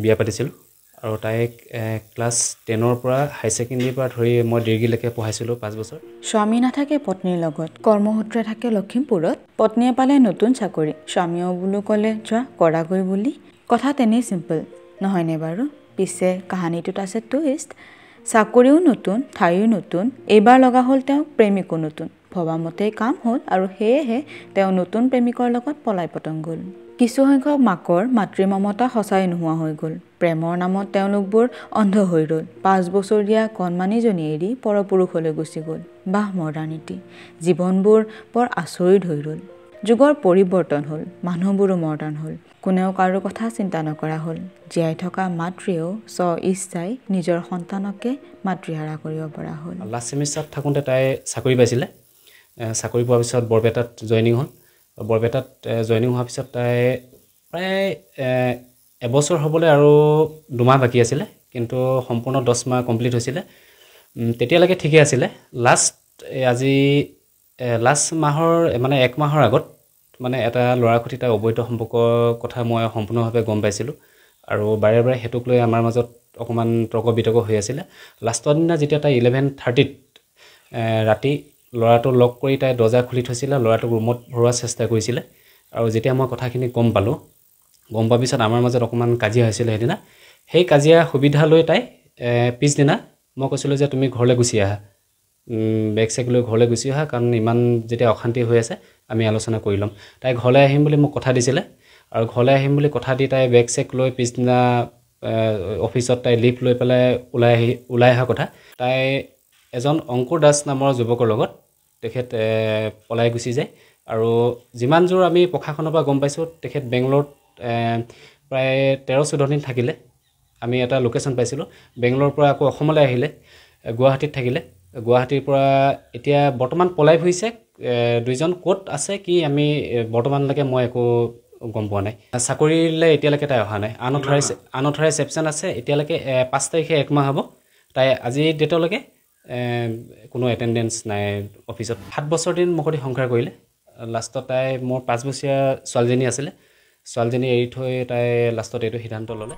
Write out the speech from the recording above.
বিয়া পাতিছিলোঁ আৰু তাইক ক্লাছ 10ৰ পৰা হাই ছেকেণ্ডেৰীৰ পৰা ধৰি মই ডিগ্ৰীলৈকে পঢ়াইছিলোঁ 5 বছৰ। স্বামী নাথাকে পত্নীৰ লগত, কৰ্মসূত্ৰে থাকে লখিমপুৰত। পত্নীয়ে পালে নতুন চাকৰি, স্বামীয়েও বোলো ক'লে যোৱা কৰাগৈ বুলি। কথা তেনেই চিম্পল নহয়নে বাৰু? পিছে কাহানীটোত আছে টুইষ্ট। চাকৰিও নতুন, ঠাইও নতুন, এইবাৰ লগা হ'ল তেওঁক প্ৰেমিকো নতুন। ভবামতেই কাম হ'ল আৰু সেয়েহে তেওঁ নতুন প্ৰেমিকৰ লগত পলাই পতং গ'ল। কিছুসংখ্যক মাকৰ মাতৃমমতা সঁচাই নোহোৱা হৈ গ'ল। প্ৰেমৰ নামত তেওঁলোকবোৰ অন্ধ হৈ ৰ'ল। 5 বছৰীয়া কণমানিজনী এৰি পৰপুৰুষলৈ গুচি গ'ল। বাহ মডাৰ্নিটি, জীৱনবোৰ বৰ আচৰিত হৈ ৰ'ল। যুগৰ পৰিৱৰ্তন হ'ল, মানুহবোৰো মডাৰ্ণ হ'ল। কোনেও কাৰো কথা চিন্তা নকৰা হ'ল। জীয়াই থকা মাতৃয়েও ইচ্ছাই নিজৰ সন্তানকে মাতৃহাৰা কৰিব পৰা হ'ল। লাষ্ট ছেমিষ্টাৰত থাকোঁতে তাই চাকৰি পাইছিলে। চাকৰি পোৱাৰ পিছত বৰপেটাত জইনিং হ'ল। বৰপেটাত জইনিং হোৱাৰ পিছত তাই প্ৰায় এবছৰ হ'বলৈ আৰু 2 মাহ বাকী আছিলে, কিন্তু সম্পূৰ্ণ 10 মাহ কমপ্লিট হৈছিলে। তেতিয়ালৈকে ঠিকে আছিলে। লাষ্ট মাহৰ মানে 1 মাহৰ আগত মানে এটা ল'ৰাৰ সৈতে তাই অবৈধ সম্পৰ্কৰ কথা মই সম্পূৰ্ণভাৱে গম পাইছিলোঁ আৰু বাৰে বাৰে সেইটোক লৈ আমাৰ মাজত অকণমান তৰ্ক বিতৰ্ক হৈ আছিলে। লাষ্টৰ দিনা যেতিয়া তাই 11:30ত ৰাতি ল'ৰাটো লগ কৰি তাই দৰ্জা খুলি থৈছিলে, ল'ৰাটোক ৰুমত ভৰোৱাৰ চেষ্টা কৰিছিলে আৰু যেতিয়া মই কথাখিনি গম পালোঁ, গম পোৱাৰ পিছত আমাৰ মাজত অকণমান কাজিয়া হৈছিলে সেইদিনা। সেই কাজিয়া সুবিধা লৈ তাই পিছদিনা মই কৈছিলোঁ যে তুমি ঘৰলৈ গুচি আহা, বেগ চেগ লৈ ঘৰলৈ গুচি আহা, কাৰণ ইমান যেতিয়া অশান্তি হৈ আছে আমি আলোচনা কৰি ল'ম। তাই ঘৰলৈ আহিম বুলি মোক কথা দিছিলে আৰু ঘৰলৈ আহিম বুলি কথা দি তাই বেগ চেগ লৈ পিছদিনা অফিচত তাই লিভ লৈ পেলাই ওলাই অহা কথা। তাই এজন অংকুৰ দাস নামৰ যুৱকৰ লগত তেখেত পলাই গুচি যায় আৰু যিমান দূৰ আমি প্ৰশাসনৰ পৰা গম পাইছোঁ, তেখেত বেংগলোৰত প্ৰায় 13-14 দিন থাকিলে। আমি এটা লোকেশ্যন পাইছিলোঁ। বেংগলোৰৰ পৰা আকৌ অসমলৈ আহিলে, গুৱাহাটীত থাকিলে। গুৱাহাটীৰ পৰা এতিয়া বৰ্তমান পলাই ফুৰিছে। 2জন ক'ত আছে কি আমি বৰ্তমানলৈকে মই একো গম পোৱা নাই। চাকৰিলৈ এতিয়ালৈকে তাই অহা নাই। আনঅথৰাইজ এবচেণ্ট আছে এতিয়ালৈকে। 5 তাৰিখে 1 মাহ হ'ব। তাই আজি ডেটলৈকে কোনো এটেণ্ডেঞ্চ নাই অফিচত। 7 বছৰ দিন মোৰ সৈতে সংসাৰ কৰিলে। লাষ্টত তাই মোৰ 5 বছৰীয়া ছোৱালীজনী আছিলে, ছোৱালীজনী এৰি থৈ তাই লাষ্টত এইটো সিদ্ধান্ত ল'লে।